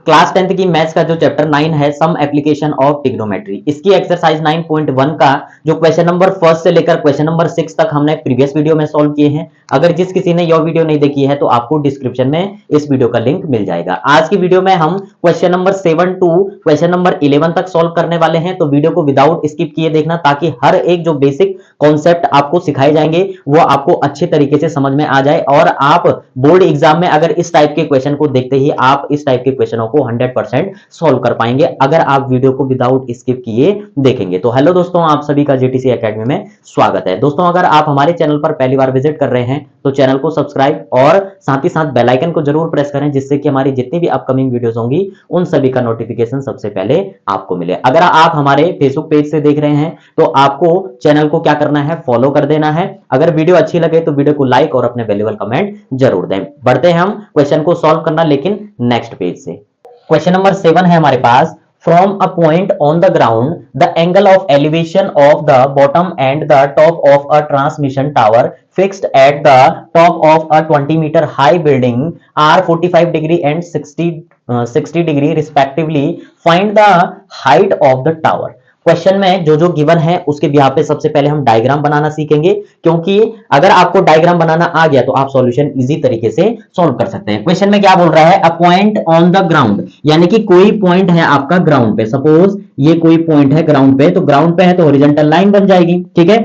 Class 10th की maths का जो चैप्टर 9 है सम एप्लीकेशन ऑफ ट्रिग्नोमेट्री, इसकी एक्सरसाइज 9.1 का जो क्वेश्चन नंबर फर्स्ट से लेकर क्वेश्चन नंबर 6 तक हमने प्रीवियस वीडियो में सॉल्व किए हैं। अगर जिस किसी ने यह वीडियो नहीं देखी है तो आपको डिस्क्रिप्शन में इस वीडियो का लिंक मिल जाएगा। आज की वीडियो में हम question number 7 to question number 11 तक सॉल्व करने वाले हैं, तो वीडियो को विदाउट स्किप किए देखना ताकि हर एक जो बेसिक कॉन्सेप्ट आपको सिखाए जाएंगे वो आपको अच्छे तरीके से समझ में आ जाए और आप बोर्ड एग्जाम में अगर इस टाइप के क्वेश्चन को देखते ही आप इस टाइप के क्वेश्चनों को 100% सॉल्व कर पाएंगे अगर आप वीडियो को विदाउट स्किप किए देखेंगे। तो हेलो दोस्तों, आप सभी का जेटीसी एकेडमी में स्वागत है। दोस्तों, अगर आप हमारे चैनल पर पहली बार विजिट कर रहे हैं तो चैनल को सब्सक्राइब और साथ ही साथ बेल आइकन को जरूर प्रेस करें, जिससे कि हमारी जितनी भी अपकमिंग वीडियोस होंगी उन सभी का नोटिफिकेशन सबसे पहले आपको मिले। अगर आप हमारे फेसबुक पेज से देख रहे हैं तो आपको चैनल को क्या करना है, फॉलो कर देना है। अगर वीडियो अच्छी लगे तो वीडियो को लाइक और अपने वैल्यूएबल कमेंट जरूर दें। बढ़ते हैं हम क्वेश्चन को सॉल्व करना, लेकिन नेक्स्ट पेज से। क्वेश्चन नंबर 7 है हमारे पास। From a point on the ground, the angle of elevation of the bottom and the top of a transmission tower fixed at the top of a 20-meter high building are 45 degree and 60 degree respectively. Find the height of the tower. Question में जो जो given है उसके behalf पे सबसे पहले हम diagram बनाना सीखेंगे, क्योंकि अगर आपको डायग्राम बनाना आ गया तो आप सॉल्यूशन इजी तरीके से सॉल्व कर सकते हैं। क्वेश्चन में क्या बोल रहा है, अ पॉइंट ऑन द ग्राउंड, यानी कि कोई पॉइंट है आपका ग्राउंड पे। सपोज ये कोई पॉइंट है ग्राउंड पे, तो ग्राउंड पे है तो हॉरिजॉन्टल लाइन बन जाएगी, ठीक है।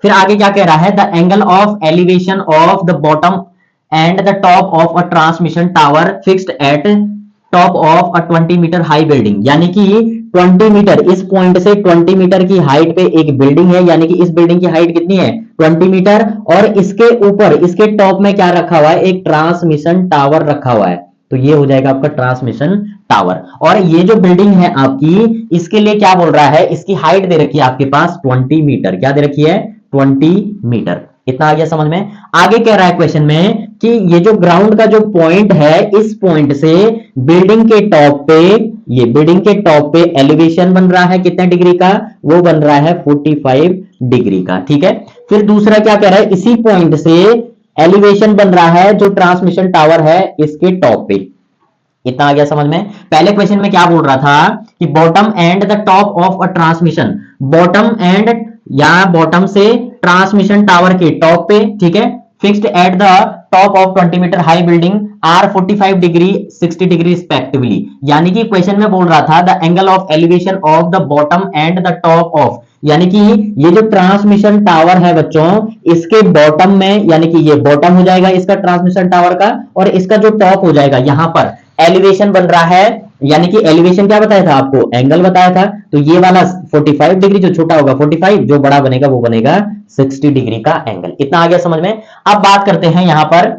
फिर आगे क्या कह रहा है, the angle of elevation of the bottom and the top of a transmission tower fixed at top of a 20 metre high building, यानी कि 20 मीटर, इस पॉइंट से 20 मीटर की हाइट पे एक बिल्डिंग है, यानी कि इस बिल्डिंग की हाइट कितनी है, 20 मीटर। और इसके ऊपर, इसके टॉप में क्या रखा हुआ है, एक ट्रांसमिशन टावर रखा हुआ है। तो ये हो जाएगा आपका ट्रांसमिशन टावर। और ये जो बिल्डिंग है आपकी, इसके लिए क्या बोल रहा है, इसकी हाइट दे रखी है आपके पास 20 मीटर। क्या दे रखी है, 20 मीटर। इतना आ गया समझ में। आगे कह रहा है क्वेश्चन में कि ये जो ग्राउंड का जो पॉइंट है, इस पॉइंट से बिल्डिंग के टॉप पे, ये बिल्डिंग के टॉप पे एलिवेशन बन रहा है कितने डिग्री का, वो बन रहा है 45 डिग्री का, ठीक है। फिर दूसरा क्या कह रहा है, इसी पॉइंट से एलिवेशन बन रहा है जो ट्रांसमिशन टावर है इसके टॉप पे। इतना आ गया समझ में। पहले क्वेश्चन में क्या बोल रहा था कि bottom and the top of a transmission, bottom and या बॉटम से ट्रांसमिशन टावर के टॉप पे, ठीक है, fixed at the top of 20 metre high building are 45 degree 60 degree respectively, यानी कि क्वेश्चन में बोल रहा था the angle of elevation of the bottom and the top of, यानी कि ये जो ट्रांसमिशन टावर है बच्चों, इसके बॉटम में, यानी कि ये बॉटम हो जाएगा इसका ट्रांसमिशन टावर का, और इसका जो टॉप हो जाएगा, यहां पर एलिवेशन बन रहा है, यानी कि एलिवेशन क्या बताया था आपको, एंगल बताया था। तो ये वाला 45 डिग्री जो छोटा होगा 45, जो बड़ा बनेगा वो बनेगा 60 डिग्री का एंगल। इतना आ गया समझ में। अब बात करते हैं, यहां पर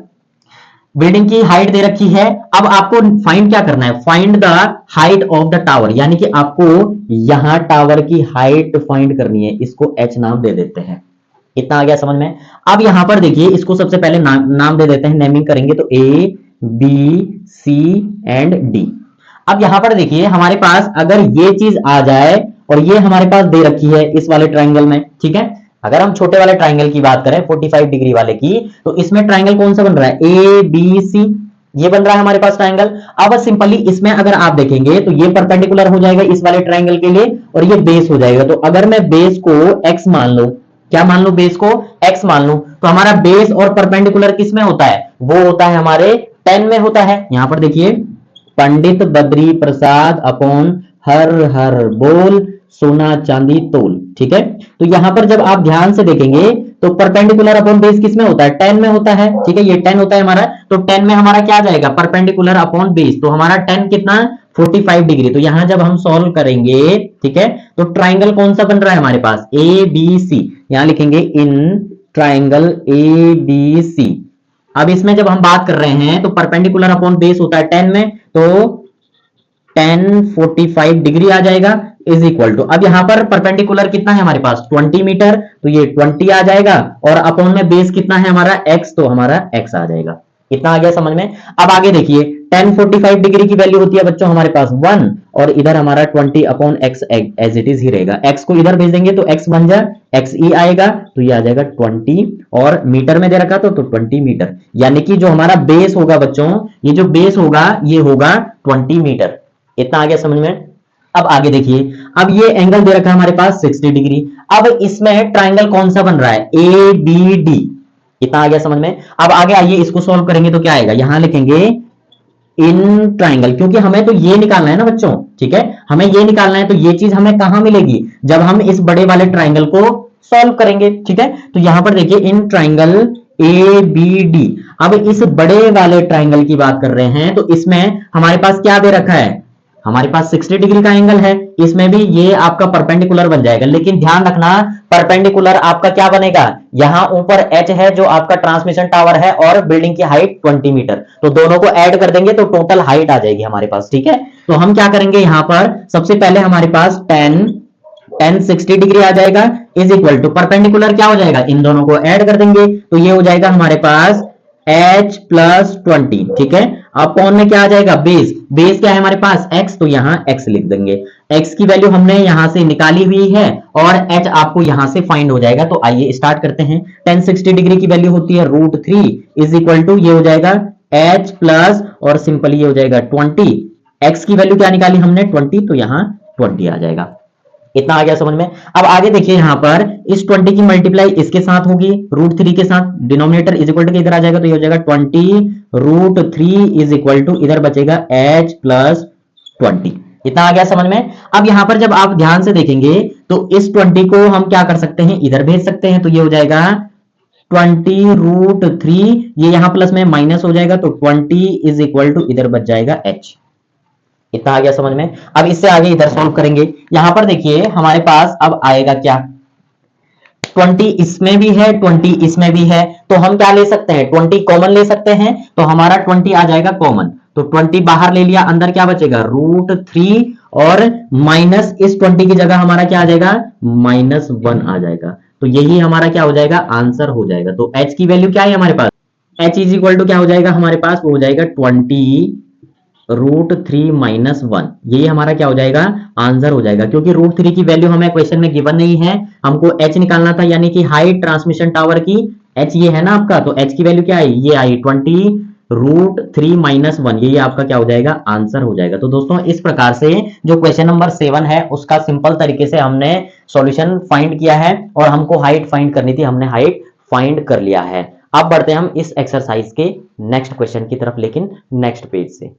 बिल्डिंग की हाइट दे रखी है। अब आपको फाइंड क्या करना है, find the height of the tower, यानी कि आपको यहां टावर की हाइट फाइंड करनी है। इसको एच नाम दे देते हैं। इतना आ गया समझ में। अब यहां पर देखिए, इसको सबसे पहले नाम दे देते हैं, नेमिंग करेंगे तो A B C and D. अब यहां पर देखिए हमारे पास अगर ये चीज आ जाए और ये हमारे पास दे रखी है इस वाले ट्रायंगल में, ठीक है। अगर हम छोटे वाले ट्रायंगल की बात करें 45 डिग्री वाले की, तो इसमें ट्रायंगल कौन सा बन रहा है, ए बी सी, ये बन रहा है हमारे पास ट्रायंगल। अब सिंपली इसमें अगर आप देखेंगे तो ये परपेंडिकुलर हो जाएगा इस वाले ट्रायंगल के लिए, और ये बेस हो जाएगा। तो अगर मैं बेस को एक्स मान लूं, क्या मान लू, बेस को एक्स मान लू, तो हमारा बेस और परपेंडिकुलर किस में होता है, वो होता है हमारे 10 में होता है। यहां पर देखिए, पंडित बद्री प्रसाद अपॉन हर हर बोल सोना चांदी तोल, ठीक है। तो यहां पर जब आप ध्यान से देखेंगे तो परपेंडिकुलर अपॉन बेस किस में होता है, 10 में होता है, ठीक है। ये 10 होता है हमारा, तो 10 में हमारा क्या जाएगा, परपेंडिकुलर अपॉन बेस, तो हमारा 10 कितना, 45 डिग्री। तो यहां जब हम सॉल्व करेंगे, ठीक है, तो ट्राइंगल कौन सा बन रहा है हमारे पास, ए बी सी। यहां लिखेंगे इन ट्राइंगल ए बी सी। अब इसमें जब हम बात कर रहे हैं तो परपेंडिकुलर अपॉन बेस होता है 10 में, तो 10 45 डिग्री आ जाएगा, इज इक्वल टू, अब यहां पर परपेंडिकुलर कितना है हमारे पास 20 मीटर, तो ये 20 आ जाएगा, और अपॉन में बेस कितना है हमारा x, तो हमारा x आ जाएगा। इतना आ गया समझ में। अब आगे देखिए tan 45 डिग्री की वैल्यू होती है बच्चों हमारे पास 1 और इधर हमारा 20 upon x as it is ही रहेगा। x को इधर भेज देंगे तो x बन जाए एक्स ई आएगा तो ये आ जाएगा 20 और मीटर में दे रखा तो 20 मीटर, यानी कि जो हमारा बेस होगा बच्चों, ये जो बेस होगा ये होगा 20 मीटर। इतना आ गया समझ में। अब आगे देखिए, अब ये एंगल दे रखा है हमारे पास 60 डिग्री। अब इसमें ट्राइंगल कौन सा बन रहा है, ए बी डी। इतना आ गया समझ में। अब आगे आइए इसको सॉल्व करेंगे तो क्या आएगा, यहां लिखेंगे इन ट्राइंगल, क्योंकि हमें तो ये निकालना है ना बच्चों, ठीक है, हमें ये निकालना है तो ये चीज हमें कहां मिलेगी, जब हम इस बड़े वाले ट्राइंगल को सॉल्व करेंगे, ठीक है। तो यहां पर देखिए in triangle A B D. अब इस बड़े वाले ट्राइंगल की बात कर रहे हैं तो इसमें हमारे पास क्या दे रखा है, हमारे पास 60 डिग्री का एंगल है, इसमें भी ये आपका परपेंडिकुलर बन जाएगा, लेकिन ध्यान रखना परपेंडिकुलर आपका क्या बनेगा, यहां ऊपर एच है जो आपका ट्रांसमिशन टावर है और बिल्डिंग की हाइट 20 मीटर, तो दोनों को ऐड कर देंगे तो टोटल हाइट आ जाएगी हमारे पास, ठीक है। तो हम क्या करेंगे, यहां पर सबसे पहले हमारे पास tan 60 डिग्री आ जाएगा इज इक्वल टू परपेंडिकुलर क्या हो जाएगा, इन दोनों को ऐड कर देंगे तो ये हो जाएगा हमारे पास h प्लस 20, ठीक है। अपॉन में क्या आ जाएगा, बेस, बेस क्या है हमारे पास x, तो यहां x लिख देंगे। x की वैल्यू हमने यहां से निकाली हुई है और h आपको यहां से फाइंड हो जाएगा। तो आइए स्टार्ट करते हैं। tan 60 डिग्री की वैल्यू होती है √3 इज इक्वल टू ये हो जाएगा h प्लस और सिंपली ये हो जाएगा 20। x की वैल्यू क्या निकाली हमने 20, तो यहां 20 आ जाएगा। इतना आ गया समझ में। अब आगे देखिए यहां पर इस 20 की मल्टीप्लाई इसके साथ होगी √3 के साथ, डिनोमिनेटर इज इक्वल टू इधर आ जाएगा तो ये हो जाएगा 20 √3 इज इक्वल टू इधर बचेगा h प्लस 20। इतना आ गया समझ में। अब यहां पर जब आप ध्यान से देखेंगे तो इस 20 को हम क्या कर सकते हैं, इधर भेज सकते हैं, तो ये हो जाएगा 20 √3, ये यहां प्लस में माइनस हो जाएगा तो 20 इज इक्वल टू इधर बच जाएगा h। इतना आ गया समझ में। अब इससे आगे इधर सॉल्व करेंगे। यहां पर देखिए हमारे पास अब आएगा क्या, 20 इसमें भी है 20 इसमें भी है, तो हम क्या ले सकते हैं, 20 कॉमन ले सकते हैं, तो हमारा 20 आ जाएगा कॉमन, तो 20 बाहर ले लिया, अंदर क्या बचेगा √3 और माइनस इस 20 की जगह हमारा क्या आ जाएगा -1 आ जाएगा, तो यही हमारा क्या हो जाएगा आंसर हो जाएगा। तो h की वैल्यू क्या है हमारे पास, h इज इक्वल टू क्या हो जाएगा हमारे पास, वो हो जाएगा 20 √3 - 1, ये हमारा क्या हो जाएगा आंसर हो जाएगा, क्योंकि √3 की वैल्यू हमें क्वेश्चन में गिवन नहीं है, हमको h निकालना था, यानी कि हाइट ट्रांसमिशन टावर की h ये है ना आपका, तो h की वैल्यू क्या आई, ये आई 20 √3 - 1, ये आपका क्या हो जाएगा आंसर हो जाएगा। तो दोस्तों इस प्रकार से जो क्वेश्चन नंबर 7 है उसका सिंपल तरीके से हमने सॉल्यूशन फाइंड किया है और हमको हाइट फाइंड करनी थी, हमने हाइट फाइंड कर लिया है। अब बढ़ते हैं हम इस एक्सरसाइज के नेक्स्ट क्वेश्चन की तरफ, लेकिन नेक्स्ट पेज से।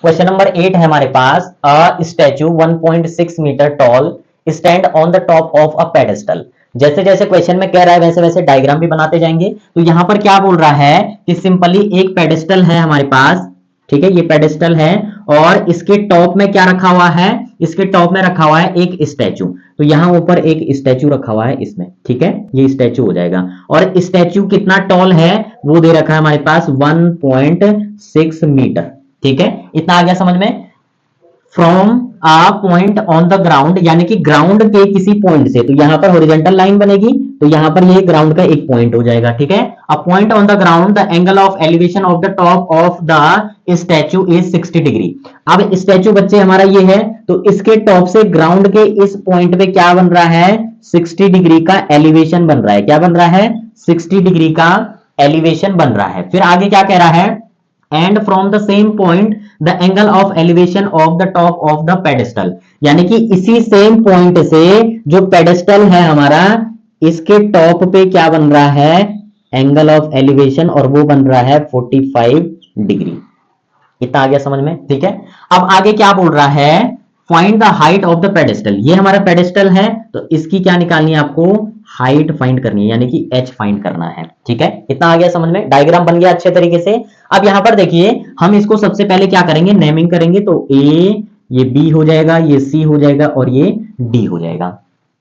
क्वेश्चन नंबर 8 है हमारे पास, a statue 1.6 metre tall stand on the top of a pedestal. जैसे जैसे क्वेश्चन में कह रहा है वैसे वैसे डायग्राम भी बनाते जाएंगे। तो यहां पर क्या बोल रहा है कि सिंपली एक पेडेस्टल है हमारे पास, ठीक है, ये पेडेस्टल है और इसके टॉप में क्या रखा हुआ है, इसके टॉप में रखा हुआ है एक स्टैचू, तो यहां ऊपर एक स्टैचू रखा हुआ है इसमें, ठीक है, ये स्टैचू हो जाएगा। और स्टैचू कितना टॉल है वो दे रखा है हमारे पास 1.6 मीटर, ठीक है, इतना आ गया समझ में। From a point on the ground, यानी कि ग्राउंड के किसी पॉइंट से, तो यहां पर हॉरिजॉन्टल लाइन बनेगी, तो यहां पर ये ग्राउंड का एक पॉइंट हो जाएगा, ठीक है। अ point on the ground, the angle of elevation of the top of the statue is 60 degree. अब स्टैचू बच्चे हमारा ये है, तो इसके टॉप से ग्राउंड के इस पॉइंट पे क्या बन रहा है, 60 डिग्री का एलिवेशन बन रहा है। क्या बन रहा है, 60 डिग्री का एलिवेशन बन रहा है। फिर आगे क्या कह रहा है, and from the same point the angle of elevation of the top of the pedestal, यानी कि इसी सेम पॉइंट से जो पेडेस्टल है हमारा, इसके टॉप पे क्या बन रहा है, एंगल ऑफ एलिवेशन, और वो बन रहा है 45 डिग्री। इतना आ गया समझ में, ठीक है। अब आगे क्या बोल रहा है, find the height of the pedestal. ये हमारा पेडेस्टल है तो इसकी क्या निकालनी है आपको, हाइट फाइंड करनी है, यानी कि h फाइंड करना है, ठीक है। इतना आ गया समझ में, डायग्राम बन गया अच्छे तरीके से। अब यहां पर देखिए हम इसको सबसे पहले क्या करेंगे, नेमिंग करेंगे, तो a, ये b हो जाएगा, ये c हो जाएगा और ये d हो जाएगा,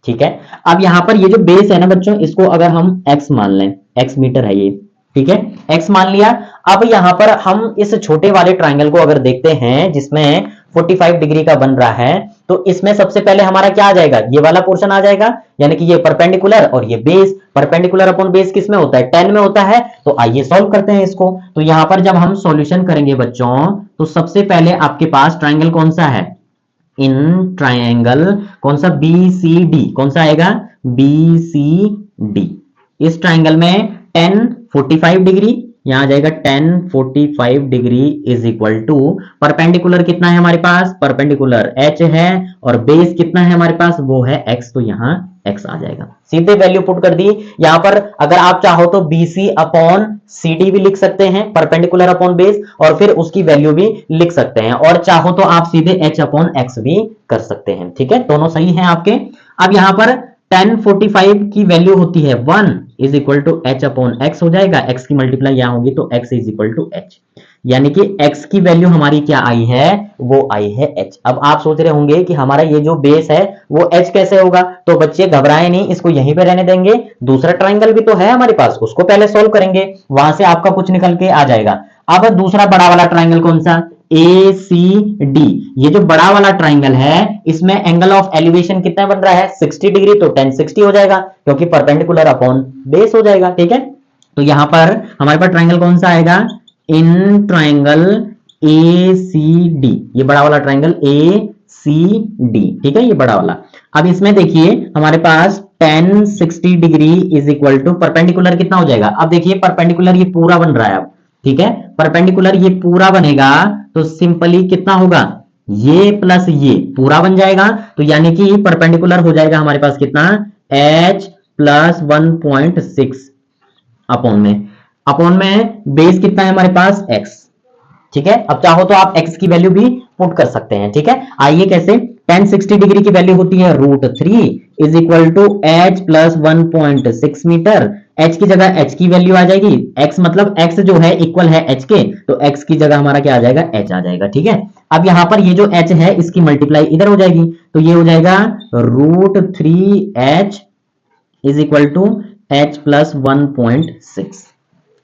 ठीक है। अब यहां पर ये जो बेस है ना बच्चों, इसको अगर हम x मान लें, x मीटर है ये, ठीक है, x मान लिया। अब यहां पर हम इस छोटे वाले ट्राइंगल को अगर देखते हैं जिसमें 45 डिग्री का बन रहा है, तो इसमें सबसे पहले हमारा क्या आ जाएगा, ये वाला पोर्शन आ जाएगा, यानी कि ये परपेंडिकुलर और ये बेस। परपेंडिकुलर अपॉन बेस किस में होता है, 10 में होता है। तो आइए सॉल्व करते हैं इसको। तो यहां पर जब हम सॉल्यूशन करेंगे बच्चों, तो सबसे पहले आपके पास ट्राइंगल कौन सा है, इन ट्राइंगल कौन सा, बी सी डी, कौन सा आएगा, बी सी डी। इस ट्राइंगल में 10 45 डिग्री, यहां आ जाएगा 10 45 degree is equal to perpendicular कितना है हमारे पास, परपेंडिकुलर h है, और बेस कितना है हमारे पास, वो है x, तो यहां x आ जाएगा। सीधे वैल्यू पुट कर दी। यहां पर अगर आप चाहो तो BC अपॉन CD भी लिख सकते हैं, परपेंडिकुलर अपॉन बेस, और फिर उसकी वैल्यू भी लिख सकते हैं, और चाहो तो आप सीधे h अपॉन x भी कर सकते हैं। ठीक है, दोनों सही हैं आपके। अब यहां पर 10 45 की वैल्यू होती है 1 is equal to h upon x हो जाएगा, x की मल्टीप्लाई यहां होगी तो x is equal to h, यानी कि x की वैल्यू हमारी क्या आई है, वो आई है h। अब आप सोच रहे होंगे कि हमारा ये जो बेस है वो h कैसे होगा, तो बच्चे घबराए नहीं, इसको यहीं पे रहने देंगे। दूसरा ट्राइंगल भी तो है हमारे पास, उसको पहले सोल्व करेंगे, वहां से आपका कुछ निकल के आ जाएगा। अब दूसरा बड़ा वाला ट्राइंगल कौन सा, ए सी डी, ये जो बड़ा वाला ट्राइंगल है इसमें एंगल ऑफ एलिवेशन कितना बन रहा है, 60 डिग्री, तो 10 60 हो जाएगा, क्योंकि परपेंडिकुलर अपॉन बेस हो जाएगा। ठीक है, तो यहां पर हमारे पास ट्राइंगल कौन सा आएगा, इन ट्राइंगल ए सी डी, ये बड़ा वाला ट्राइंगल ए सी डी। ठीक है, ये बड़ा वाला। अब इसमें देखिए हमारे पास 10 60 degree is equal to perpendicular कितना हो जाएगा, अब देखिए परपेंडिकुलर ये पूरा बन रहा है अब, ठीक है, परपेंडिकुलर ये पूरा बनेगा तो सिंपली कितना होगा, ये प्लस ये पूरा बन जाएगा, तो यानी कि परपेंडिकुलर हो जाएगा हमारे पास कितना, h प्लस 1.6 अपॉन में बेस कितना है हमारे पास, x। ठीक है, अब चाहो तो आप x की वैल्यू भी पुट कर सकते हैं। ठीक है, आइए कैसे, 10 60 डिग्री की वैल्यू होती है √3 is equal to h plus 1.6 metre. h की जगह h की वैल्यू आ जाएगी, x मतलब x जो है इक्वल है h के, तो x की जगह हमारा क्या आ जाएगा, h आ जाएगा। ठीक है, अब यहां पर ये जो h है इसकी मल्टीप्लाई इधर हो जाएगी, तो ये हो जाएगा √3h is equal to h plus 1.6।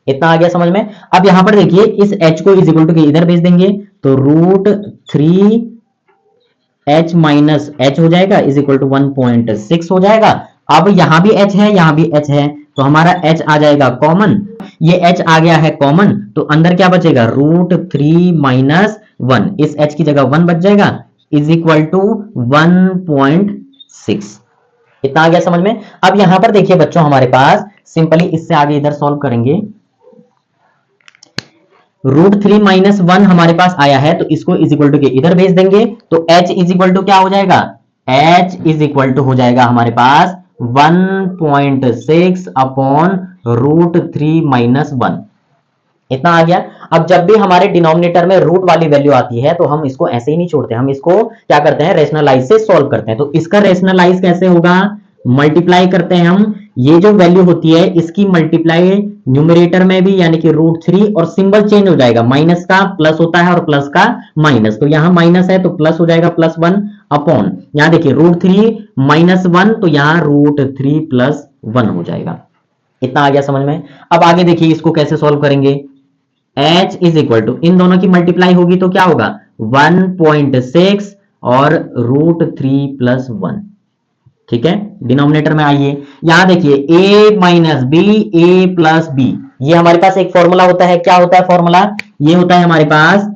इतना आ गया समझ में। अब यहां पर देखिए इस h को इज इक्वल टू के इधर भेज देंगे, तो √3h माइनस h हो जाएगा इज इक्वल टू 1.6 हो जाएगा। अब यहां भी h है, यहां भी h है, तो हमारा h आ जाएगा कॉमन, ये h आ गया है कॉमन, तो अंदर क्या बचेगा, √3 माइनस 1, इस h की जगह 1 बच जाएगा इज इक्वल टू 1.6। इतना आ गया समझ में। अब यहां पर देखिए बच्चों हमारे पास सिंपली इससे आगे इधर सॉल्व करेंगे, √3 माइनस 1 हमारे पास आया है, तो इसको इज इक्वल टू के इधर भेज देंगे, तो h इज इक्वल टू क्या हो जाएगा, h इज इक्वल टू हो जाएगा हमारे पास 1.6 अपॉन √3 माइनस 1। इतना आ गया। अब जब भी हमारे डिनोमिनेटर में रूट वाली वैल्यू आती है तो हम इसको ऐसे ही नहीं छोड़ते, हम इसको क्या करते हैं, रेशनलाइज से सॉल्व करते हैं। तो इसका रेशनलाइज कैसे होगा, मल्टीप्लाई करते हैं हम, ये जो वैल्यू होती है इसकी मल्टीप्लाई न्यूमरेटर में भी, यानी कि √3, और सिंबल चेंज हो जाएगा, माइनस का प्लस होता है और प्लस का माइनस, तो यहां माइनस है तो प्लस हो जाएगा +1 अपॉन, यहां देखिए √3 माइनस 1, तो यहां √3 प्लस 1 हो जाएगा। इतना आ गया समझ में। अब आगे देखिए इसको कैसे सॉल्व करेंगे, h इज इक्वल टू इन दोनों की मल्टीप्लाई होगी तो क्या होगा 1.6 और √3 प्लस 1। ठीक है, डिनोमिनेटर में आइए, यहां देखिए a minus B, A plus B, ये हमारे पास एक फॉर्मूला होता है, क्या होता है फॉर्मूला, ये होता है हमारे पास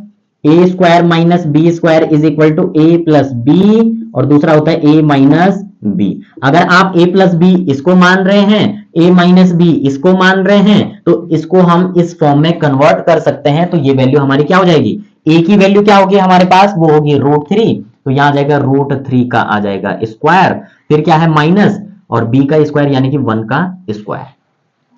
A square minus B square is equal to A plus B, और दूसरा होता है ए माइनस बी। अगर आप a प्लस बी इसको मान रहे हैं, a माइनस बी इसको मान रहे हैं, तो इसको हम इस फॉर्म में कन्वर्ट कर सकते हैं, तो ये वैल्यू हमारी क्या हो जाएगी, a की वैल्यू क्या होगी हमारे पास, वो होगी √3, तो यहां आ जाएगा √3 का आ जाएगा स्क्वायर, फिर क्या है माइनस, और b का स्क्वायर यानी कि 1 का स्क्वायर।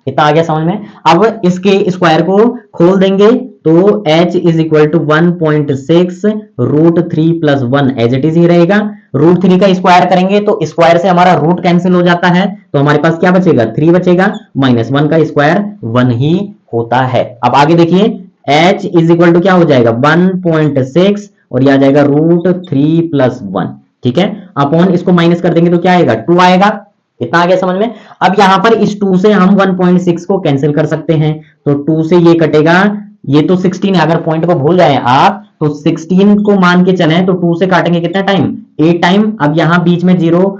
इतना आ गया समझ में। अब इसके स्क्वायर को खोल देंगे तो h is equal to 1.6 √3 plus 1 as it is ही रहेगा, √3 का स्क्वायर करेंगे तो स्क्वायर से हमारा रूट कैंसिल हो जाता है, तो हमारे पास क्या बचेगा, 3 बचेगा, माइनस 1 का स्क्वायर 1 ही होता है। अब आगे देखिए h इज इक्वल टू क्या हो जाएगा 1.6 और यह आ जाएगा √3 प्लस 1। ठीक है, अपॉन इसको माइनस कर देंगे तो क्या आएगा, 2 आएगा। इतना आ गया समझ में। अब यहां पर इस 2 से हम 1.6 को कैंसिल कर सकते हैं, तो 2 से ये कटेगा, ये तो 16 है, अगर पॉइंट को भूल जाए आप तो 16 को मान के चले तो 2 से काटेंगे कितना टाइम, 8 टाइम। अब यहां बीच में 0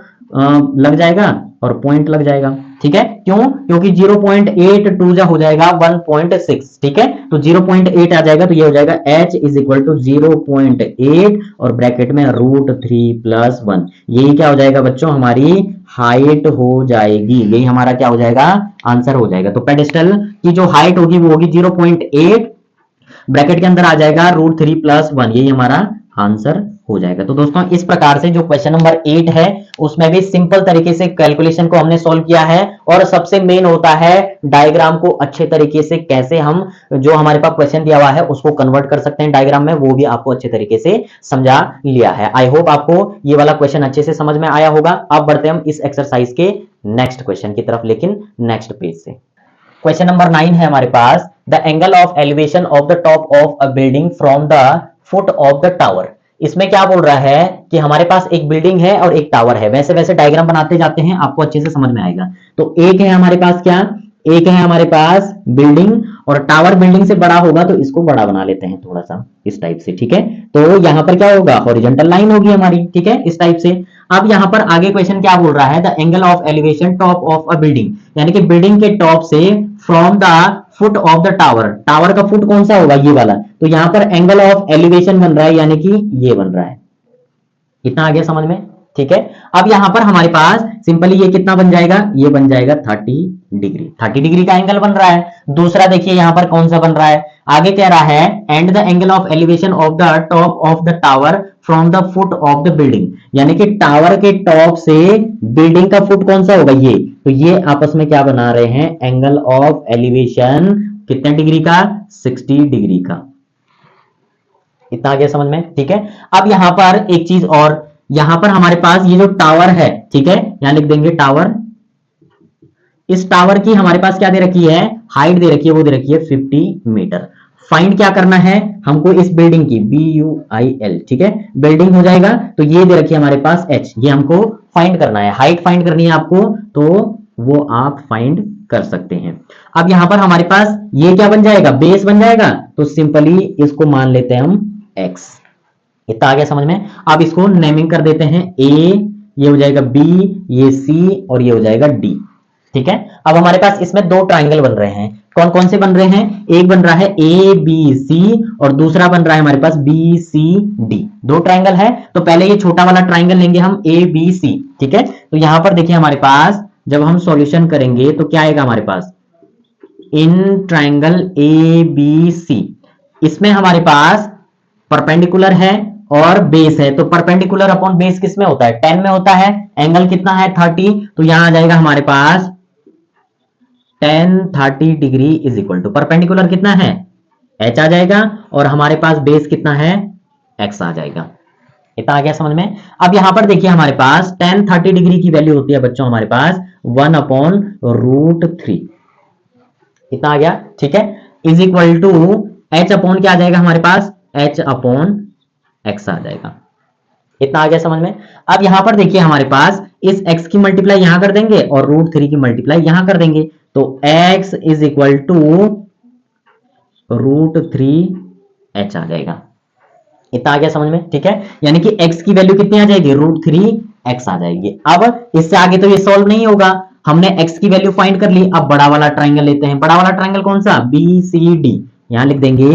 लग जाएगा और पॉइंट लग जाएगा, ठीक है। क्यों, क्योंकि 0.8 2 जा हो जाएगा 1.6, ठीक है। तो 0.8 आ जाएगा, तो ये हो जाएगा h इज इक्वल टू 0.8 और ब्रैकेट में √3 + 1। यही क्या हो जाएगा बच्चों, हमारी हाइट हो जाएगी। यही हमारा क्या हो जाएगा, आंसर हो जाएगा। तो पेडेस्टल की जो हाइट होगी वो होगी 0.8, ब्रैकेट के अंदर आ जाएगा √3 + 1। यही हमारा आंसर हो जाएगा। तो दोस्तों इस प्रकार से जो क्वेश्चन नंबर 8 है उसमें भी सिंपल तरीके से कैलकुलेशन को हमने सॉल्व किया है। और सबसे मेन होता है डायग्राम को अच्छे तरीके से कैसे हम जो हमारे पास क्वेश्चन दिया हुआ है उसको कन्वर्ट कर सकते हैं डायग्राम में, वो भी आपको अच्छे तरीके से समझा लिया है। आई होप आपको ये वाला क्वेश्चन अच्छे से समझ में आया होगा। अब बढ़ते हैं हम इस एक्सरसाइज के नेक्स्ट क्वेश्चन की तरफ, लेकिन नेक्स्ट पेज से। क्वेश्चन नंबर 9 है हमारे पास, the angle of elevation of the top of a building from the foot of the tower. इसमें क्या बोल रहा है कि हमारे पास एक बिल्डिंग है और एक टावर है। वैसे वैसे डायग्राम बनाते जाते हैं, आपको अच्छे से समझ में आएगा। तो एक है हमारे पास क्या, एक है हमारे पास बिल्डिंग, और टावर बिल्डिंग से बड़ा होगा तो इसको बड़ा बना लेते हैं थोड़ा सा इस टाइप से, ठीक है। तो यहां पर क्या होगा, हॉरिजॉन्टल लाइन होगी हमारी, ठीक है, इस टाइप से। अब यहां पर आगे क्वेश्चन क्या बोल रहा है, the angle of elevation top of a building, यानी कि बिल्डिंग के टॉप से from the foot of the tower, tower का फुट कौन सा होगा, ये वाला। तो यहां पर एंगल ऑफ एलिवेशन बन रहा है, यानी कि ये बन रहा है। इतना आ गया समझ में, ठीक है। अब यहां पर हमारे पास सिंपली ये कितना बन जाएगा, ये बन जाएगा 30 डिग्री, 30 डिग्री का एंगल बन रहा है। दूसरा देखिए यहां पर कौन सा बन रहा है, आगे कह रहा है and the angle of elevation of the top of the tower from the foot of the building, यानी कि टावर के टॉप से बिल्डिंग का फुट कौन सा होगा, ये। तो ये आपस में क्या बना रहे हैं, एंगल ऑफ एलिवेशन कितने डिग्री का, 60 डिग्री का। इतना आ गया समझ में, ठीक है। अब यहां पर एक चीज और, यहां पर हमारे पास ये जो टावर है, ठीक है, यहां लिख देंगे टावर। इस टावर की हमारे पास क्या दे रखी है, हाइट दे रखी है, वो दे रखी है 50 मीटर। फाइंड क्या करना है हमको, इस बिल्डिंग की, BUIL, ठीक है, बिल्डिंग हो जाएगा। तो ये दे रखी है हमारे पास H, ये हमको फाइंड करना है, हाइट फाइंड करनी है आपको, तो वो आप फाइंड कर सकते हैं। अब यहां पर हमारे पास ये क्या बन जाएगा, बेस बन जाएगा। तो सिंपली इसको मान लेते हैं हम X। इतना आ गया समझ में। अब इसको नेमिंग कर देते हैं, A, ये हो जाएगा B, ये C और ये हो जाएगा D, ठीक है। अब हमारे पास इसमें दो ट्राइंगल बन रहे हैं, कौन कौन से बन रहे हैं, एक बन रहा है ABC और दूसरा बन रहा है हमारे पास BCD, दो ट्राइंगल है। तो पहले ये छोटा वाला ट्राइंगल लेंगे हम ABC, ठीक है। तो यहां पर देखिए हमारे पास जब हम सॉल्यूशन करेंगे तो क्या आएगा हमारे पास, इन ट्राइंगल ABC, इसमें हमारे पास परपेंडिकुलर है और बेस है। तो परपेंडिकुलर अपॉन बेस किस में होता है, 10 में होता है। एंगल कितना है, 30। तो यहां आ जाएगा हमारे पास 10 30 degree is equal to perpendicular कितना है, H आ जाएगा, और हमारे पास बेस कितना है, X आ जाएगा। इतना आ गया समझ में। अब यहां पर देखिए हमारे पास 10 30 डिग्री की वैल्यू होती है बच्चों हमारे पास 1/√3। इतना आ गया, ठीक है, is equal to H upon क्या आ जाएगा हमारे पास, H/X आ जाएगा। इतना आ गया समझ में। अब यहां पर देखिए हमारे पास इस x की मल्टीप्लाई यहां कर देंगे और √3 की मल्टीप्लाई यहां कर देंगे। तो x is equal to √3h आ जाएगा। इतना आ गया समझ में, ठीक है। यानी कि x की वैल्यू कितनी आ जाएगी, √3x आ जाएगी। अब इससे आगे तो ये सॉल्व नहीं होगा, हमने x की वैल्यू फाइंड कर ली। अब बड़ा वाला ट्राइंगल लेते हैं। बड़ा वाला ट्राइंगल कौन सा, BCD। यहां लिख देंगे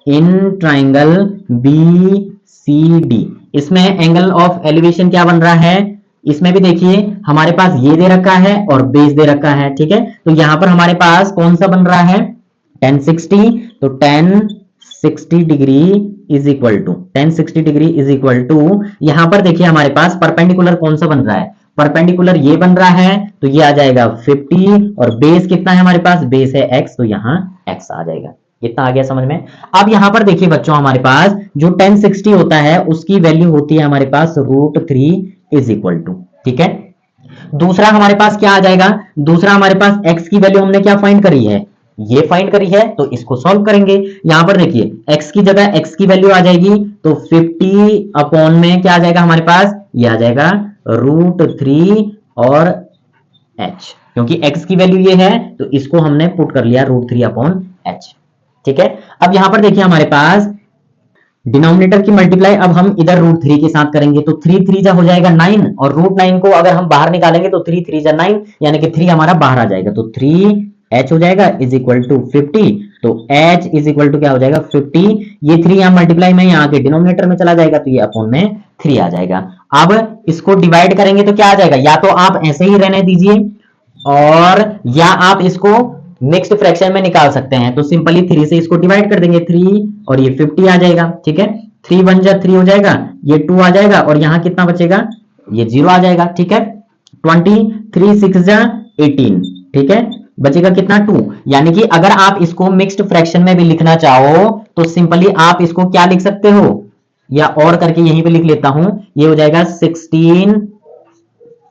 इन ट्राइंगल BCD। इसमें एंगल ऑफ एलिवेशन क्या बन रहा है, इसमें भी देखिए हमारे पास ये दे रखा है और बेस दे रखा है, ठीक है। तो यहां पर हमारे पास कौन सा बन रहा है, 1060। तो 1060 degree is equal to 1060 degree is equal to, यहां पर देखिए हमारे पास परपेंडिकुलर कौन सा बन रहा है, परपेंडिकुलर ये बन रहा है। तो ये आ जाएगा 50 और बेस कितना है हमारे पास, बेस है x, तो यहां x आ जाएगा। इतना आ गया समझ में। अब यहां पर देखिए बच्चों हमारे पास जो 1060 होता है उसकी वैल्यू होती है हमारे पास √3 इज इक्वल टू, ठीक है। दूसरा हमारे पास क्या आ जाएगा, दूसरा हमारे पास x की वैल्यू हमने क्या फाइंड करी है, ये फाइंड करी है। तो इसको सॉल्व करेंगे। यहां पर देखिए x की जगह x की वैल्यू आ जाएगी, तो 50 अपॉन में क्या आ जाएगा हमारे पास, ये आ जाएगा √3 और h, क्योंकि x की वैल्यू ये है तो इसको हमने पुट कर लिया √3 अपॉन h, ठीक है। अब यहां पर देखिए हमारे पास डिनोमिनेटर की मल्टीप्लाई अब हम इधर √3 के साथ करेंगे, तो 3 3 जा हो जाएगा 9 और √9 को अगर हम बाहर निकालेंगे तो 3 3 जा 9 यानी कि 3 हमारा बाहर आ जाएगा, तो 3h हो जाएगा इज इक्वल टू 50। तो h इज इक्वल टू क्या हो जाएगा 50, ये 3 यहां मल्टीप्लाई में यहाँ के डिनोमिनेटर में चला जाएगा, तो ये अपॉन में 3 आ जाएगा। अब इसको डिवाइड करेंगे तो क्या आ जाएगा, या तो आप ऐसे ही रहने दीजिए और या आप इसको मिक्स्ड फ्रैक्शन में निकाल सकते हैं, तो सिंपली 3 से इसको डिवाइड कर देंगे, 3 और ये 50 आ जाएगा। ठीक है, 3 1 जा 3 हो जाएगा, ये 2 आ जाएगा और यहां कितना बचेगा, ये 0 आ जाएगा। ठीक है, 23 6 जा 18, ठीक है, बचेगा कितना 2। यानी कि अगर आप इसको मिक्स्ड फ्रैक्शन में भी लिखना चाहो तो सिंपली आप इसको क्या लिख सकते हो, या और करके यहीं पे लिख लेता हूं, ये हो जाएगा 16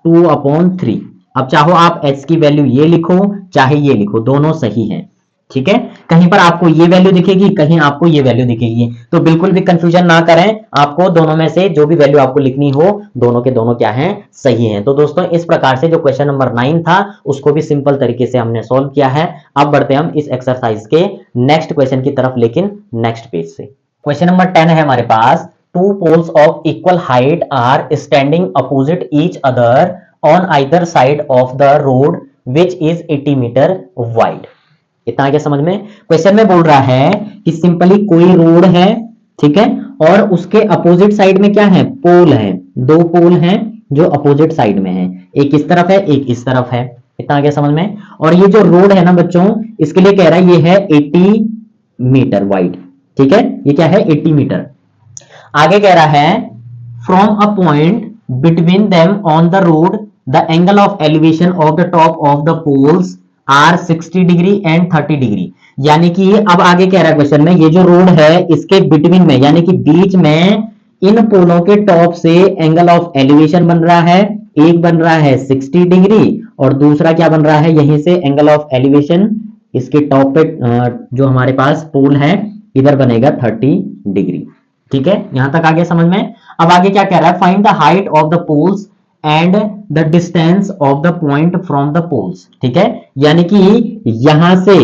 2/3। अब चाहो आप h की वैल्यू ये लिखो चाहे ये लिखो, दोनों सही है। ठीक है, कहीं पर आपको ये वैल्यू दिखेगी, कहीं आपको ये वैल्यू दिखेगी, तो बिल्कुल भी कंफ्यूजन ना करें, आपको दोनों में से जो भी वैल्यू आपको लिखनी हो दोनों के दोनों क्या हैं, सही हैं। तो दोस्तों इस प्रकार से जो क्वेश्चन नंबर 9 था उसको भी सिंपल तरीके से हमने सॉल्व किया है। अब बढ़ते हम इस एक्सरसाइज के नेक्स्ट क्वेश्चन की तरफ, लेकिन नेक्स्ट पेज से। क्वेश्चन नंबर 10 है हमारे पास, two poles of equal height are standing opposite each other on either side of the road which is 80 metre wide। इतना क्या समझ में, क्वेश्चन में बोल रहा है कि सिंपली कोई रोड है, ठीक है, और उसके अपोजिट साइड में क्या है, पोल है, दो पोल हैं जो अपोजिट साइड में है, एक इस तरफ है एक इस तरफ है। इतना क्या समझ में, और ये जो रोड है ना बच्चों, इसके लिए कह रहा है ये है 80 मीटर वाइड। ठीक है, ये क्या है 80 मीटर। आगे कह रहा है from a point between them on the road the angle of elevation of the top of the poles are 60 degree and 30 degree. यानी कि अब आगे कह रहा है क्वेश्चन में, ये जो रोड है इसके बिटवीन में यानी कि बीच में इन पोलों के टॉप से एंगल ऑफ एलिवेशन बन रहा है, एक बन रहा है 60 डिग्री और दूसरा क्या बन रहा है, यहीं से एंगल ऑफ एलिवेशन इसके टॉप पे जो हमारे पास पोल है इधर बनेगा 30 डिग्री। ठीक है, यहां तक आगे समझ में। अब आगे क्या कह रहा है, find the height of the poles and the distance of the point from the poles. ठीक है, यानी कि यहां से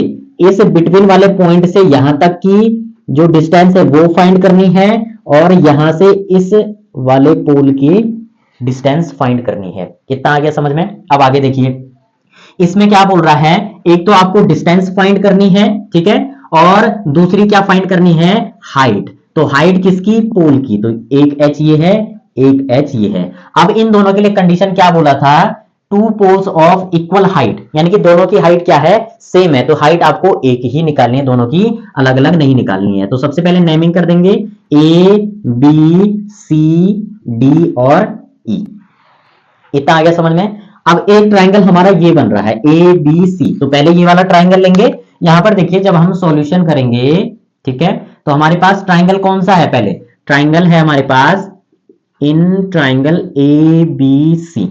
इस बिटवीन वाले पॉइंट से यहां तक की जो डिस्टेंस है वो फाइंड करनी है और यहां से इस वाले पोल की डिस्टेंस फाइंड करनी है। कितना आ गया समझ में। अब आगे देखिए इसमें क्या बोल रहा है, एक तो आपको डिस्टेंस फाइंड करनी है, ठीक है, और दूसरी क्या फाइंड करनी है, हाइट। तो हाइट किसकी, पोल की, तो एक h ये है एक h ये है। अब इन दोनों के लिए कंडीशन क्या बोला था, two poles of equal height, यानी कि दोनों की हाइट क्या है, सेम है, तो हाइट आपको एक ही निकालनी है, दोनों की अलग अलग नहीं निकालनी है। तो सबसे पहले नेमिंग कर देंगे A B C D और E। इतना आ गया समझ में। अब एक ट्राइंगल हमारा ये बन रहा है ABC, तो पहले ये वाला ट्राइंगल लेंगे। यहां पर देखिए जब हम सॉल्यूशन करेंगे, ठीक है, तो हमारे पास ट्राइंगल कौन सा है, पहले ट्राइंगल है हमारे पास इन ट्राइंगल ABC।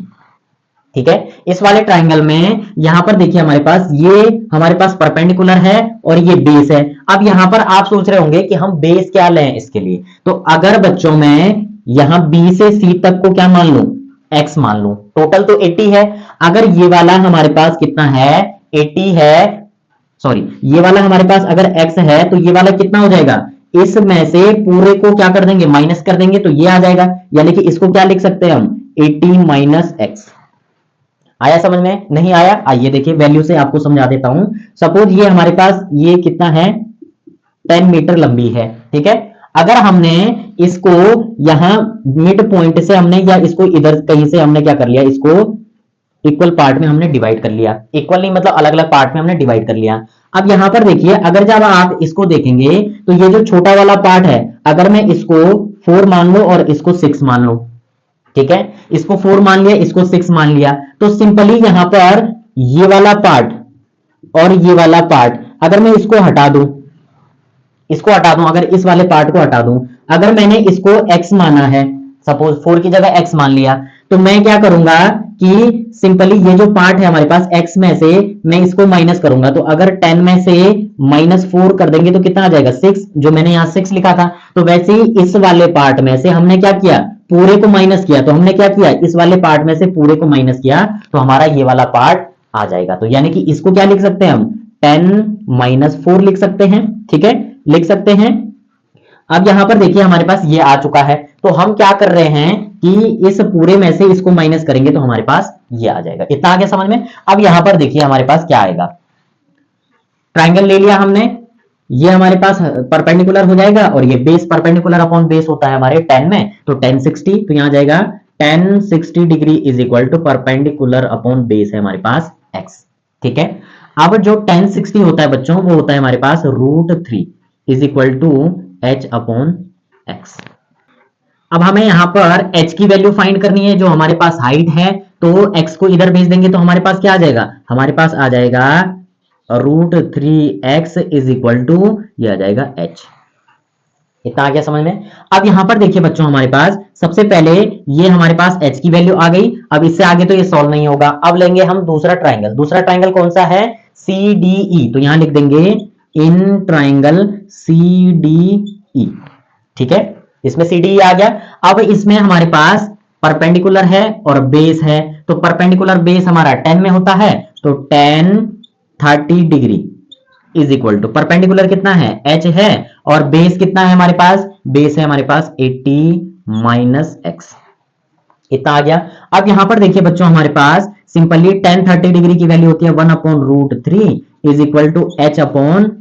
ठीक है, इस वाले ट्राइंगल में यहां पर देखिए हमारे पास ये हमारे पास परपेंडिकुलर है और ये बेस है। अब यहां पर आप सोच रहे होंगे कि हम बेस क्या लें इसके लिए, तो अगर बच्चों में यहां B से C तक को क्या मान लूं, x मान लूं, टोटल तो 80 है। अगर ये वाला हमारे पास कितना है 80 है, सॉरी ये वाला हमारे पास अगर x है तो ये वाला कितना हो जाएगा, इसमें से पूरे को क्या कर देंगे, माइनस कर देंगे, तो ये आ जाएगा। यानी कि इसको क्या लिख सकते हैं हम, 80 माइनस x। आया समझ में, नहीं आया, आइए देखिए वैल्यू से आपको समझा देता हूं। सपोज ये हमारे पास ये कितना है 10 मीटर लंबी है, ठीक है। अगर हमने इसको यहां मिड पॉइंट से हमने या इसको इधर कहीं से हमने क्या कर लिया, इसको इक्वल पार्ट में हमने डिवाइड कर लिया, इक्वल नहीं मतलब अलग अलग पार्ट में हमने डिवाइड कर लिया। अब यहां पर देखिए अगर जब आप इसको देखेंगे तो ये जो छोटा वाला पार्ट है, अगर मैं इसको 4 मान लो और इसको 6 मान लो, ठीक है, इसको 4 मान लिया इसको 6 मान लिया, तो सिंपली यहां पर ये वाला पार्ट और ये वाला पार्ट अगर मैं इसको हटा दूं, इसको हटा दूं, अगर इस वाले पार्ट को हटा दूं, अगर मैंने इसको x माना है, सपोज 4 की जगह x मान लिया, तो मैं क्या करूंगा कि सिंपली ये जो पार्ट है हमारे पास x में से मैं इसको माइनस करूंगा, तो अगर 10 में से -4 कर देंगे तो कितना आ जाएगा 6, जो मैंने यहाँ 6 लिखा था। तो वैसे ही इस वाले पार्ट में से हमने क्या किया, पूरे को माइनस किया, तो हमने क्या किया, इस वाले पार्ट में से पूरे को माइनस किया, तो हमारा ये वाला पार्ट आ जाएगा। तो यानी कि इसको क्या लिख सकते हैं हम, 10 - 4 लिख सकते हैं, ठीक है, लिख सकते हैं। अब यहां पर देखिए हमारे पास ये आ चुका है, तो हम क्या कर रहे हैं कि इस पूरे में से इसको माइनस करेंगे तो हमारे पास ये आ जाएगा। इतना आ गया समझ में। अब यहां पर देखिए हमारे पास क्या आएगा, ट्राइंगल ले लिया हमने, ये हमारे पास परपेंडिकुलर हो जाएगा और ये बेस परपेंडिकुलर अपॉन बेस होता है हमारे tan में, तो tan 60, तो यहां जाएगा tan 60 degree is equal to perpendicular upon base है हमारे पास x। ठीक है, अब जो tan 60 होता है बच्चों वो होता है हमारे पास √3 is equal to h upon x। अब हमें यहां पर h की वैल्यू फाइंड करनी है, जो हमारे पास हाइट है, तो x को इधर भेज देंगे तो हमारे पास क्या आ जाएगा, हमारे पास आ जाएगा √3x इज इक्वल टू ये आ जाएगा h। इतना आ गया समझ में। अब यहां पर देखिए बच्चों हमारे पास सबसे पहले ये हमारे पास h की वैल्यू आ गई। अब इससे आगे तो ये सॉल्व नहीं होगा। अब लेंगे हम दूसरा ट्राइंगल। दूसरा ट्राइंगल कौन सा है, CDE, तो यहां लिख देंगे इन ट्राइंगल CDE। ठीक है, इसमें CDE आ गया। अब इसमें हमारे पास परपेंडिकुलर है और बेस है, तो परपेंडिकुलर बेस हमारा 10 में होता है, तो tan 30 degree is equal to perpendicular कितना है h है और बेस कितना है हमारे पास, बेस है हमारे पास 80 माइनस x। इतना आ गया। अब यहां पर देखिए बच्चों हमारे पास सिंपली tan 30 डिग्री की वैल्यू होती है 1 upon √3 is equal to h upon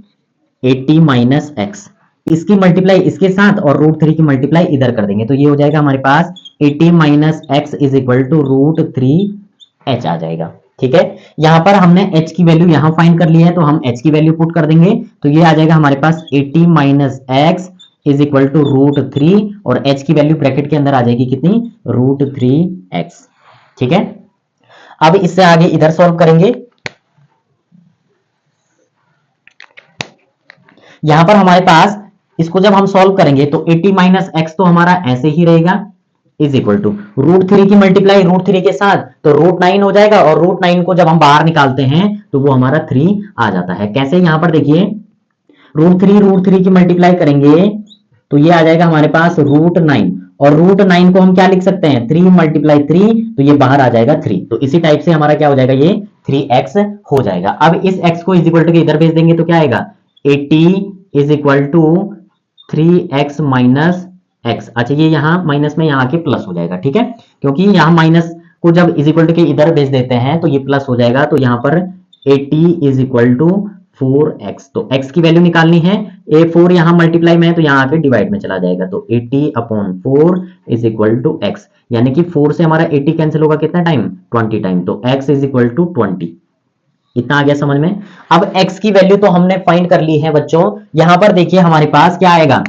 80 minus x। इसकी मल्टीप्लाई इसके साथ और √3 की मल्टीप्लाई इधर कर देंगे तो ये हो जाएगा हमारे पास 80 minus x is equal to √3h आ जाएगा। ठीक है, यहां पर हमने h की वैल्यू यहां फाइंड कर ली है, तो हम h की वैल्यू पुट कर देंगे तो ये आ जाएगा हमारे पास 80 minus x is equal to √3 और h की वैल्यू ब्रैकेट के अंदर आ जाएगी कितनी, √3x। ठीक है, अब इससे आगे इधर सॉल्व करेंगे। यहां पर हमारे पास इसको जब हम सॉल्व करेंगे तो 80 माइनस x तो हमारा ऐसे ही रहेगा इज इक्वल टू √3 की मल्टीप्लाई √3 के साथ तो √9 हो जाएगा और √9 को जब हम बाहर निकालते हैं तो वो हमारा 3 आ जाता है। कैसे, यहां पर देखिए √3 की मल्टीप्लाई करेंगे तो ये आ जाएगा हमारे पास √9 और √9 को हम क्या लिख सकते हैं, 3 मल्टीप्लाई 3, तो ये बाहर आ जाएगा 3। तो इसी टाइप से हमारा क्या हो जाएगा, ये 3x हो जाएगा। अब इस x को इज इक्वल टू के इधर भेज देंगे तो क्या आएगा, 80 is equal to 3x minus x। अच्छा, ये यहाँ माइनस में यहाँ आके प्लस हो जाएगा। ठीक है, क्योंकि यहाँ माइनस को जब इज इक्वल टू के इधर भेज देते हैं तो ये प्लस हो जाएगा, तो यहाँ पर 80 इज इक्वल टू 4x। तो x की वैल्यू निकालनी है, ए 4 यहाँ मल्टीप्लाई में है तो यहाँ आके डिवाइड में चला जाएगा, तो 80 upon 4 is equal to x, यानी कि 4 से हमारा 80 कैंसिल होगा कितना टाइम, 20 टाइम, तो x इज इक्वल टू 20। इतना आ गया समझ में। अब x की वैल्यू तो हमने फाइंड कर ली है बच्चों। यहां पर देखिए हमारे पास क्या आएगा,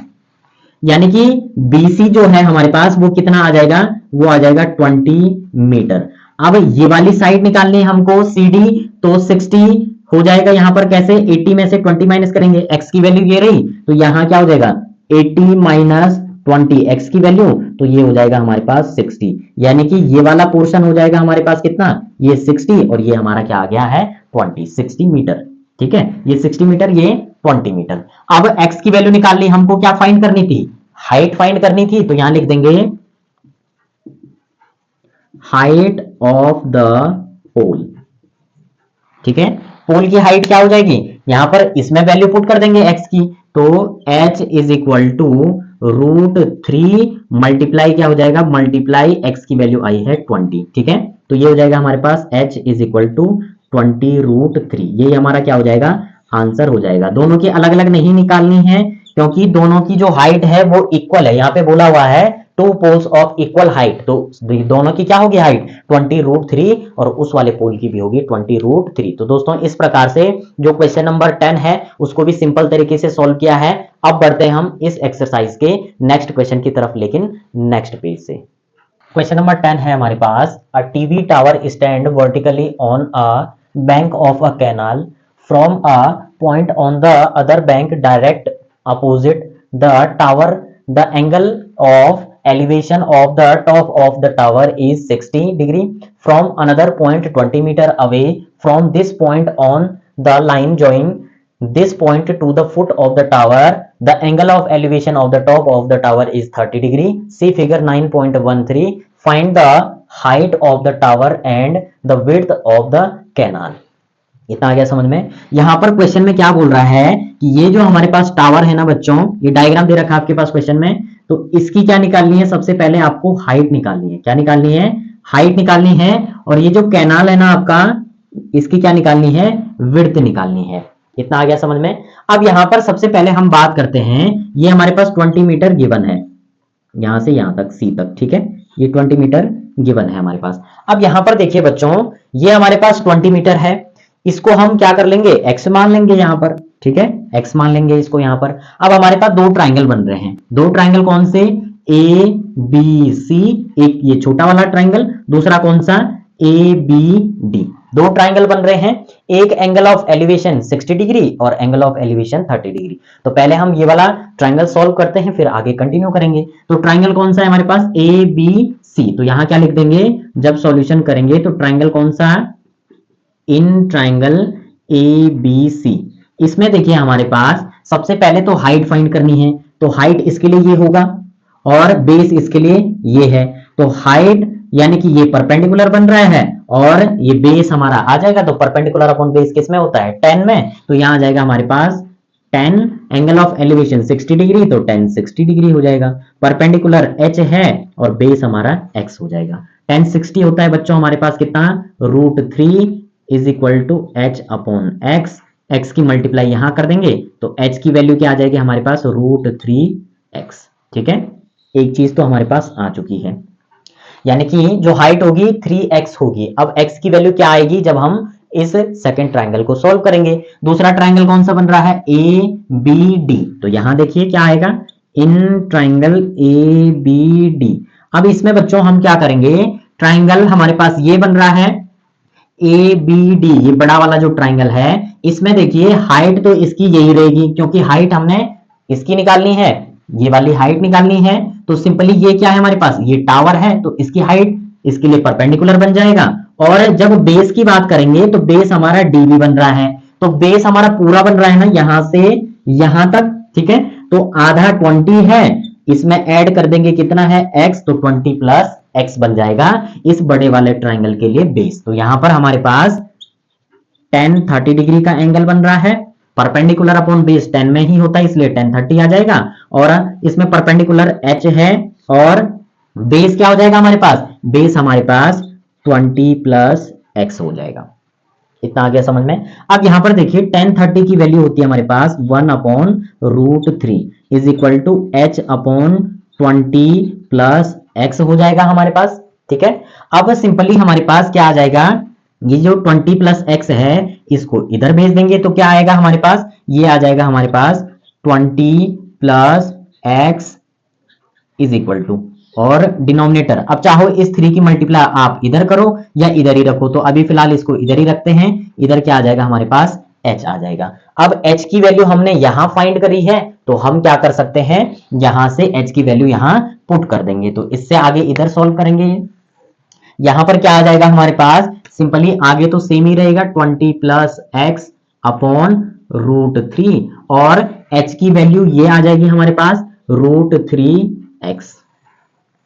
यानी कि BC जो है हमारे पास वो कितना आ जाएगा, वो आ जाएगा 20 मीटर। अब ये वाली साइड निकालनी है हमको CD, तो 60 हो जाएगा यहां पर कैसे, 80 में से 20 माइनस करेंगे, x की वैल्यू ये रही तो यहां क्या हो जाएगा 80 माइनस 20 x की वैल्यू, तो ये हो जाएगा हमारे पास 60, यानी कि ये वाला पोर्शन हो जाएगा हमारे पास कितना, ये 60 और ये हमारा क्या आ गया है 20, 60 मीटर। ठीक है, ये 60 मीटर, ये 20 मीटर। अब x की वैल्यू निकालनी, हमको क्या फाइंड करनी थी, हाइट फाइंड करनी थी, तो यहां लिख देंगे हाइट ऑफ द पोल। ठीक है, पोल की हाइट क्या हो जाएगी, यहां पर इसमें वैल्यू पुट कर देंगे x की, तो h is equal to √3 multiply क्या हो जाएगा, मल्टीप्लाई x की वैल्यू आई है 20। ठीक है, तो ये हो जाएगा हमारे पास h इज इक्वल टू 20 √3, ये हमारा क्या हो जाएगा, आंसर हो जाएगा। दोनों की अलग अलग नहीं निकालनी है क्योंकि दोनों की जो हाइट है वो इक्वल है, यहाँ पे बोला हुआ है two poles of equal height, तो दोनों की क्या होगी हाइट 20 √3 और उस वाले पोल की भी होगी 20 √3। तो दोस्तों इस प्रकार से जो क्वेश्चन नंबर 10 है उसको भी सिंपल तरीके से सॉल्व किया है। अब बढ़ते हैं हम इस एक्सरसाइज के नेक्स्ट क्वेश्चन की तरफ, लेकिन नेक्स्ट पेज से। क्वेश्चन नंबर 10 है हमारे पास, a TV tower stand vertically on a bank of a canal from a point on the other bank direct opposite the tower. The angle of elevation of the top of the tower is 60 degree. From another point 20 meter away from this point on the line joining this point to the foot of the tower, the angle of elevation of the top of the tower is 30 degree. See figure 9.13. Find the height of the tower and the width of the canal. इतना आ गया समझ में। यहां पर question में क्या बोल रहा है कि ये जो हमारे पास टावर है ना बच्चों, ये डायग्राम दे रखा है आपके पास क्वेश्चन में, तो इसकी क्या निकालनी है, सबसे पहले आपको हाइट निकालनी है। क्या निकालनी है, हाइट निकालनी है। और ये जो कैनाल है ना आपका, इसकी क्या निकालनी है, विड्थ निकालनी है। इतना आ गया समझ में। अब यहां पर सबसे पहले हम बात करते हैं, ये हमारे पास 20 मीटर गिवन है, यहां से यहां तक सी तक, ठीक है, ये 20 मीटर गिवन है हमारे पास। अब यहां पर देखिए बच्चों, ये हमारे पास 20 मीटर है, इसको हम क्या कर लेंगे, x मान लेंगे यहां पर, ठीक है, x मान लेंगे इसको यहां पर। अब हमारे पास दो ट्राइंगल बन रहे हैं, दो ट्राइंगल कौन से, ए बी सी, एक ये छोटा वाला ट्राइंगल, दूसरा कौन सा, ए बी डी, दो ट्राइंगल बन रहे हैं। एक एंगल ऑफ एलिवेशन 60 डिग्री और एंगल ऑफ एलिवेशन 30 डिग्री। तो पहले हम ये वाला ट्राइंगल सॉल्व करते हैं, फिर आगे कंटिन्यू करेंगे। तो ट्राइंगल कौन सा है हमारे पास, ए बी सी, तो यहां क्या लिख देंगे, जब सॉल्यूशन करेंगे तो ट्राइंगल कौन सा, इन ट्राइंगल ए बी सी। इसमें देखिए हमारे पास सबसे पहले तो हाइट फाइंड करनी है, तो हाइट इसके लिए ये होगा और बेस इसके लिए ये है। तो हाइट यानी कि ये परपेंडिकुलर बन रहा है और ये बेस हमारा आ जाएगा, तो परपेंडिकुलर अपॉन बेस किस में होता है, 10 में, तो यहां आ जाएगा हमारे पास 10, एंगल ऑफ एलिवेशन 60 डिग्री, तो 10 60 डिग्री हो जाएगा। परपेंडिकुलर h है और बेस हमारा x हो जाएगा। 10 60 होता है बच्चों हमारे पास कितना, √3 is equal to h upon x, x की मल्टीप्लाई यहां कर देंगे तो h की वैल्यू क्या आ जाएगी हमारे पास, √3x, ठीक है। एक चीज तो हमारे पास आ चुकी है, यानी कि जो हाइट होगी 3x होगी। अब x की वैल्यू क्या आएगी जब हम इस सेकंड ट्रायंगल को सॉल्व करेंगे। दूसरा ट्रायंगल कौन सा बन रहा है, ए बी डी, तो यहां देखिए क्या आएगा, in triangle A B D. अब इसमें बच्चों हम क्या करेंगे, ट्रायंगल हमारे पास ये बन रहा है ए बी डी, ये बड़ा वाला जो ट्रायंगल है, इसमें देखिए हाइट तो इसकी यही रहेगी, क्योंकि हाइट हमने इसकी निकालनी है, ये वाली हाइट निकालनी है। तो सिंपली ये क्या है हमारे पास, ये टावर है, तो इसकी हाइट इसके लिए परपेंडिकुलर बन जाएगा। और जब बेस की बात करेंगे तो बेस हमारा डीबी बन रहा है, तो बेस हमारा पूरा बन रहा है ना यहां से यहां तक, ठीक है। तो आधा 20 है, इसमें ऐड कर देंगे कितना है x, तो 20 प्लस x बन जाएगा इस बड़े वाले ट्राइंगल के लिए बेस। तो यहां पर हमारे पास 10 30 डिग्री का एंगल बन रहा है, परपेंडिकुलर अपॉन बेस 10 में ही होता है इसलिए 10 30 आ जाएगा। और इसमें परपेंडिकुलर h है और बेस क्या हो जाएगा हमारे पास, बेस हमारे पास 20 प्लस x हो जाएगा। इतना आ गया समझ में। अब यहां पर देखिए 10 30 की वैल्यू होती है हमारे पास 1 upon √3 is equal to h upon 20 plus x हो जाएगा हमारे पास, ठीक है। अब सिंपली हमारे पास क्या आ जाएगा, ये जो 20 प्लस x है इसको इधर भेज देंगे तो क्या आएगा हमारे पास, ये आ जाएगा हमारे पास 20 plus x is equal to, और डिनोमिनेटर अब चाहो इस 3 की मल्टीप्लाई आप इधर करो या इधर ही रखो, तो अभी फिलहाल इसको इधर ही रखते हैं। इधर क्या आ जाएगा हमारे पास, h आ जाएगा। अब h की वैल्यू हमने यहां फाइंड करी है, तो हम क्या कर सकते हैं, यहां से h की वैल्यू यहां पुट कर देंगे, तो इससे आगे इधर सॉल्व करेंगे। यहां पर क्या आ जाएगा हमारे पास, सिंपली आगे तो सेम ही रहेगा 20 प्लस x अपॉन √3 और h की वैल्यू ये आ जाएगी हमारे पास √3x।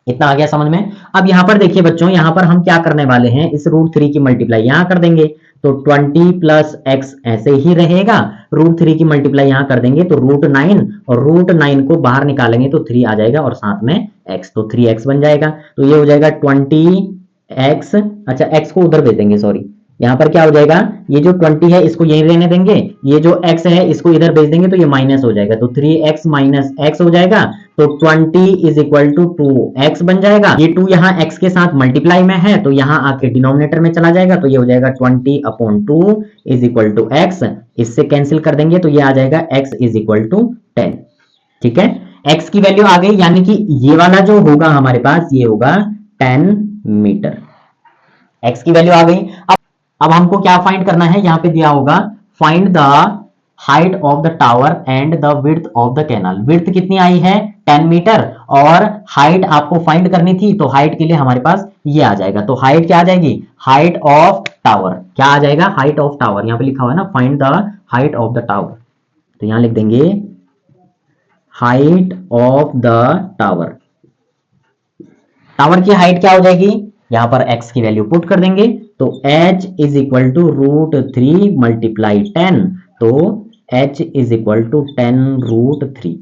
इतना आ गया समझ में। अब यहां पर देखिए बच्चों, यहां पर हम क्या करने वाले हैं, इस √3 की मल्टीप्लाई यहां कर देंगे, तो 20 प्लस x ऐसे ही रहेगा, √3 की मल्टीप्लाई यहां कर देंगे तो √9, और √9 को बाहर निकालेंगे तो 3 आ जाएगा और साथ में x, तो 3x बन जाएगा। तो ये हो जाएगा 20x, अच्छा x को उधर भेज देंगे, सॉरी, यहां पर क्या हो जाएगा, ये जो 20 है इसको यही रहने देंगे, ये जो x है इसको इधर भेज देंगे तो ये माइनस हो जाएगा, तो 3x माइनस x हो जाएगा, तो 20 इज इक्वल टू 2x बन जाएगा। ये 2 यहाँ x के साथ मल्टीप्लाई में है तो यहाँ आके डिनोमिनेटर में चला जाएगा, तो ये हो जाएगा 20 upon 2 is equal to x, इससे कैंसिल कर देंगे तो ये आ जाएगा x इज इक्वल टू 10, ठीक है। x की वैल्यू आ गई, यानी कि ये वाला जो होगा हमारे पास ये होगा 10 मीटर, x की वैल्यू आ गई। अब हमको क्या फाइंड करना है, यहां पे दिया होगा find the height of the tower and the width of the canal. Width कितनी आई है 10 मीटर और हाइट आपको फाइंड करनी थी, तो हाइट के लिए हमारे पास ये आ जाएगा। तो हाइट क्या आ जाएगी, हाइट ऑफ टावर क्या आ जाएगा, हाइट ऑफ टावर, यहां पे लिखा हुआ है ना find the height of the tower, तो यहां लिख देंगे height of the tower. Tower की हाइट क्या हो जाएगी, यहां पर x की वैल्यू पुट कर देंगे तो h is equal to √3 multiply 10, तो h इज इक्वल टू 10√3।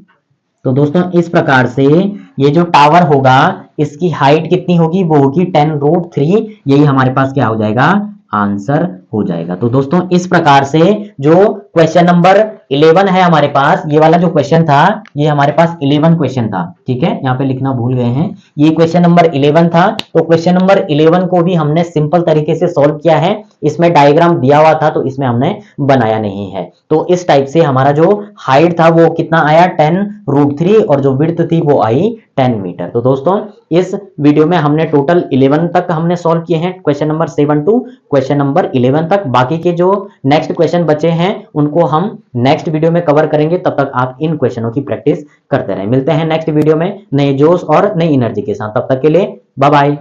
तो दोस्तों इस प्रकार से ये जो टावर होगा इसकी हाइट कितनी होगी, वो होगी 10√3। यही हमारे पास क्या हो जाएगा, आंसर हो जाएगा। तो दोस्तों इस प्रकार से जो क्वेश्चन नंबर 11 है हमारे पास, ये वाला जो क्वेश्चन था ये हमारे पास 11 क्वेश्चन था, ठीक है, यहाँ पे लिखना भूल गए हैं, ये क्वेश्चन नंबर 11 था। तो क्वेश्चन नंबर 11 को भी हमने सिंपल तरीके से सॉल्व किया है, इसमें डायग्राम दिया हुआ था तो इसमें हमने बनाया नहीं है। तो इस टाइप से हमारा जो हाइट था वो कितना आया, 10√3, और जो विड्थ थी वो आई 10 मीटर। तो दोस्तों इस वीडियो में हमने टोटल 11 तक हमने सॉल्व किए हैं, question number 7 to question number 11 तक। बाकी के जो नेक्स्ट क्वेश्चन बचे हैं उनको हम नेक्स्ट वीडियो में कवर करेंगे, तब तक आप इन क्वेश्चनों की प्रैक्टिस करते रहें। मिलते हैं नेक्स्ट वीडियो में नए जोश और नई एनर्जी के साथ, तब तक के लिए बाय बाय।